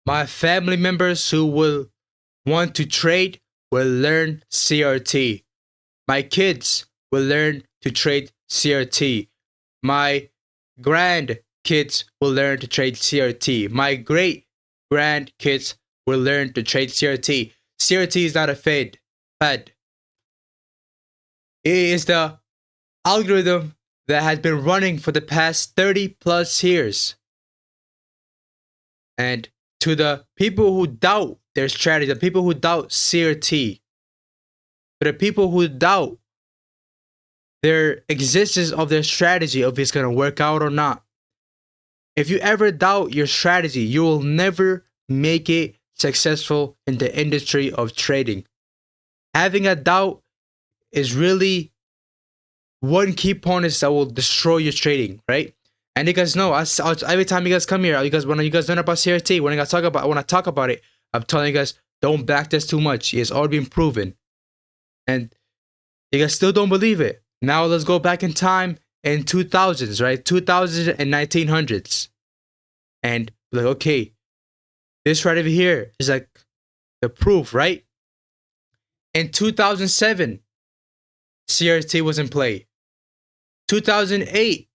My family members who will want to trade will learn CRT. My kids will learn to trade CRT. My grandkids will learn to trade CRT. My great grandkids will learn to trade CRT. CRT is not a fad. It is the algorithm that has been running for the past 30 plus years. And to the people who doubt their strategy, the people who doubt CRT, to the people who doubt their existence of their strategy, if it's going to work out or not. If you ever doubt your strategy, you will never make it successful in the industry of trading. Having a doubt is really one key point that will destroy your trading, right? And you guys know, every time you guys come here, when you guys learn about CRT, when I talk about it, I'm telling you guys, don't backtest too much. It's already been proven. And you guys still don't believe it. Now let's go back in time in 2000s, right? 2000s and 1900s. And like, okay, this right over here is like the proof, right? In 2007, CRT was in play. 2008,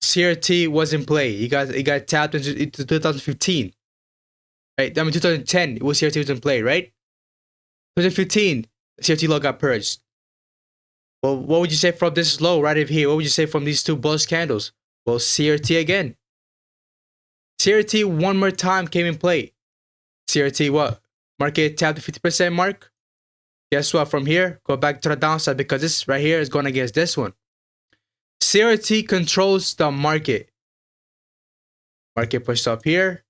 CRT was in play. It got tapped into 2015. Right? I mean 2010, CRT was in play, right? 2015, CRT low got purged. Well, what would you say from this low right over here? What would you say from these two bullish candles? Well, CRT again. CRT one more time came in play. CRT what? Market tapped the 50% mark. Guess what? From here, go back to the downside because this right here is going against this one. CRT controls the market. Market pushed up here.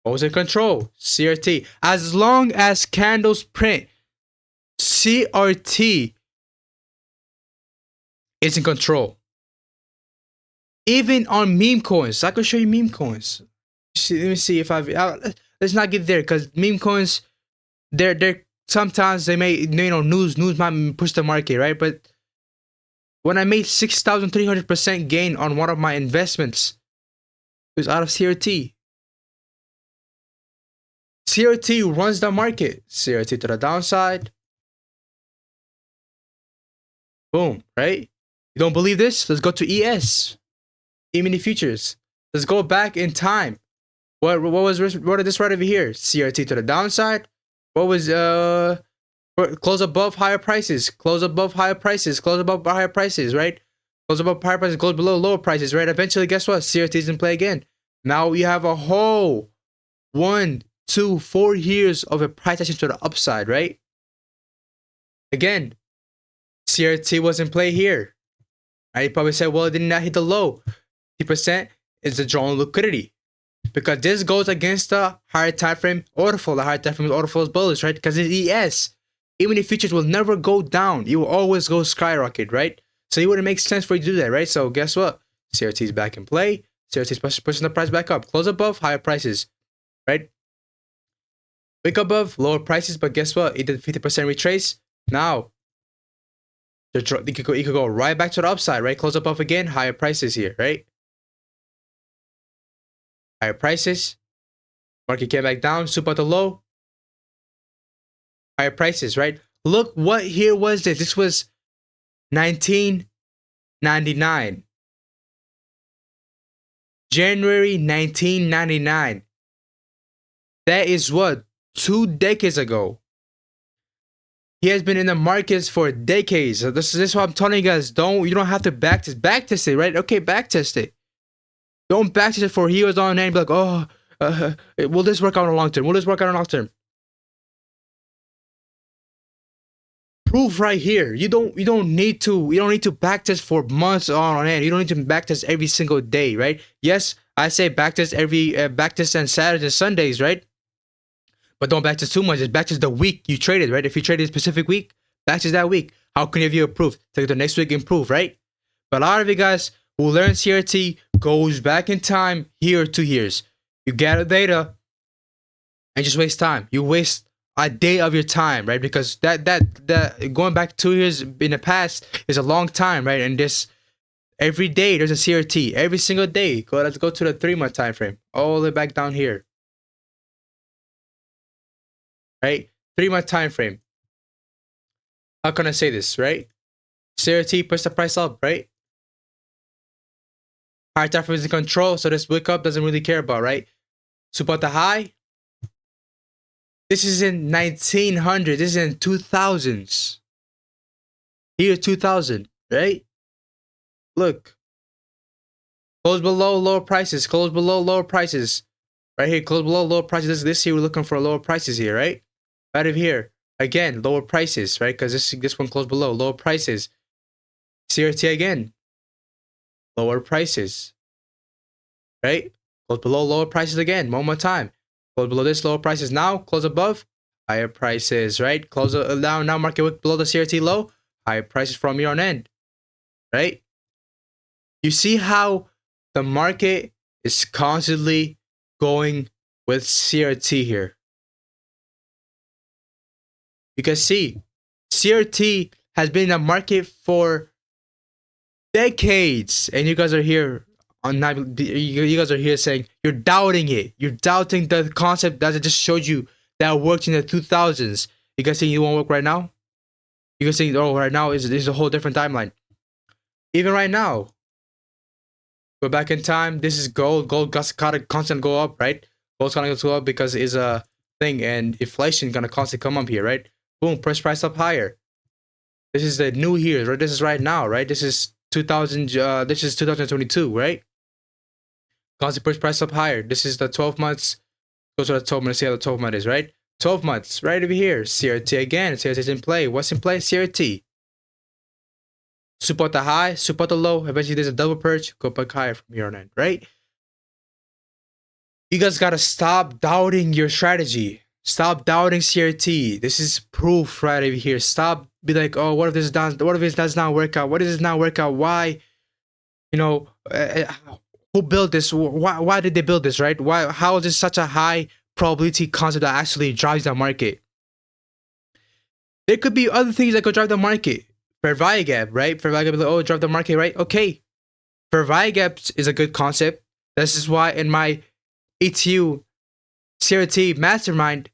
What was in control? CRT. As long as candles print, CRT is in control. Even on meme coins. I can show you meme coins. Let me see if let's not get there because meme coins, they're sometimes they may, news might push the market, right? But when I made 6,300% gain on one of my investments, it was out of CRT. CRT runs the market. CRT to the downside. Boom, right? You don't believe this? Let's go to ES. E-mini futures. Let's go back in time. What is this right over here? CRT to the downside. What was close above higher prices, close above higher prices, close above higher prices, right? Close above higher prices, close below lower prices, right? Eventually, guess what? CRT is in play again. Now you have a whole 1, 2, 4 years of a price action to the upside, right? Again, CRT was in play here. You probably said, well, it did not hit the low. 50% is the drawn liquidity. Because this goes against the higher time frame order flow. The higher time frame order flow is bullish, right? Because it's ES. Even if futures will never go down, you will always go skyrocket, right? So it wouldn't make sense for you to do that, right? So guess what? CRT is back in play. CRT is pushing the price back up. Close above, higher prices, right? Wick above, lower prices, but guess what? It did 50% retrace. Now, you could go right back to the upside, right? Close above again, higher prices here, right? Higher prices. Market came back down, super at the low. Higher prices, right? Look what here was this. This was 1999. January 1999. That is what? 2 decades ago. He has been in the markets for decades. So this is what I'm telling you guys. You don't have to backtest. Backtest it, right? Okay, backtest it. Don't backtest it for he was on and be like, oh, will this work out in the long term? Will this work out in the long term? Proof right here. You don't need to backtest for months on end. You don't need to backtest every single day, right? Yes, I say backtest every backtest on Saturdays and Sundays, right? But don't backtest too much. Just backtest the week you traded, right? If you traded a specific week, backtest that week. How can you have you proof? Take the next week improve, right? But a lot of you guys who learn CRT goes back in time here or 2 years. You gather data and just waste time. You waste a day of your time, right? Because that going back 2 years in the past is a long time, right? And this every day there's a CRT every single day. Let's go to the 3-month time frame, all the way back down here. right? 3-month time frame. How can I say this, right? CRT push the price up, right? Higher time frame is in control, so this wick up doesn't really care about, right? Support the high. This is in 1900. This is in 2000s. Here, 2000, right? Look. Close below lower prices. Close below lower prices. Right here, close below lower prices. This here, we're looking for lower prices here, right? Right over here. Again, lower prices, right? Because this one closed below. Lower prices. CRT again. Lower prices. Right? Close below lower prices again. One more time. Close below this, lower prices now. Close above, higher prices, right? Close now market wick below the CRT low. Higher prices from here on end. Right? You see how the market is constantly going with CRT here. You can see CRT has been in the market for decades, and you guys are here you guys are here saying you're doubting it. You're doubting the concept that I just showed you that worked in the 2000s. You guys think it won't work right now? You guys think, oh, right now is a whole different timeline. Even right now, go back in time. This is gold. Gold gotta constant go up, right? Gold's gonna go up because it's a thing, and inflation gonna constantly come up here, right? Boom, push price up higher. This is the new year, right? This is right now, right? This is 2000. This is 2022, right? Constant push price up higher. This is the 12 months. Go to the 12 months. See how the 12 month is, right? 12 months, right over here. CRT again. CRT is in play. What's in play? CRT. Support the high, support the low. Eventually, there's a double purge. Go back higher from here on in, right? You guys gotta stop doubting your strategy. Stop doubting CRT. This is proof right over here. Stop be like, oh, what if this does? What if this does not work out? What if this not work out? Why? You know, who built this? Why did they build this? Right? Why? How is this such a high probability concept that actually drives the market? There could be other things that could drive the market. Fair value gap, right? Fair value gap, like, oh, drive the market, right? Okay. Fair value gaps is a good concept. This is why in my ETU CRT Mastermind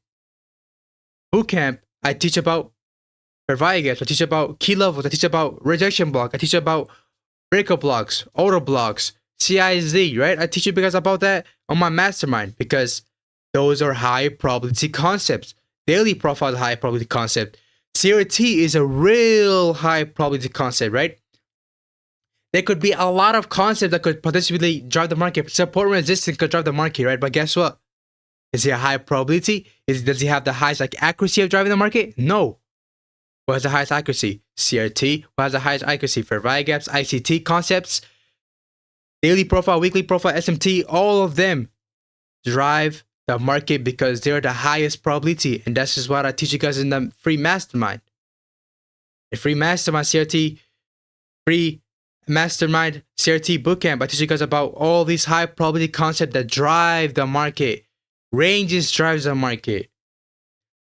Bootcamp, I teach about fair value gaps. I teach about key levels. I teach about rejection block. I teach about breakup blocks, order blocks, CIZ, right? I teach you because about that on my mastermind because those are high probability concepts. Daily profile is a high probability concept. CRT is a real high probability concept, right? There could be a lot of concepts that could potentially drive the market. Support and resistance could drive the market, right? But guess what? Is it a high probability? Does he have the highest accuracy of driving the market? No. What has the highest accuracy? CRT. What has the highest accuracy? Fair value gaps, ICT concepts, daily profile, weekly profile, SMT, all of them drive the market because they're the highest probability. And that's just what I teach you guys in the free mastermind. The free mastermind CRT, free mastermind CRT bootcamp. I teach you guys about all these high probability concepts that drive the market. Ranges drives the market.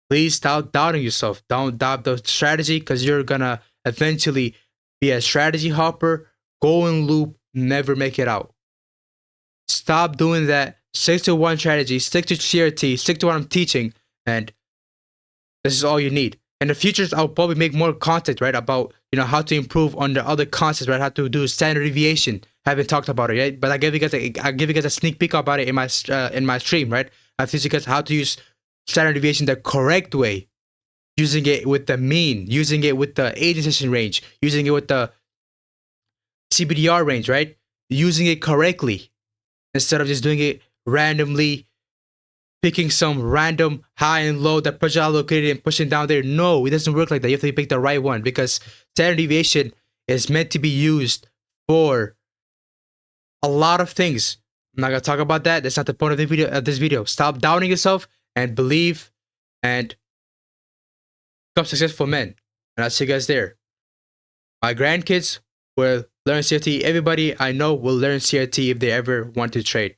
Please stop doubting yourself. Don't doubt the strategy because you're gonna eventually be a strategy hopper, go in loop, never make it out. Stop doing that. Stick to one strategy, stick to CRT, stick to what I'm teaching, and this is all you need. In the future, I'll probably make more content, right, about how to improve on the other concepts, right? How to do standard deviation. I haven't talked about it yet, but I give you guys a sneak peek about it in my stream, right? I teach you guys how to use standard deviation the correct way, using it with the mean, using it with the agent session range, using it with the CBDR range, right? Using it correctly instead of just doing it randomly, picking some random high and low that pressure allocated and pushing down there. No, it doesn't work like that. You have to pick the right one because standard deviation is meant to be used for a lot of things. I'm not gonna talk about that. That's not the point of this video. Stop doubting yourself and believe and become successful men. And I'll see you guys there. My grandkids will learn CRT. Everybody I know will learn CRT if they ever want to trade.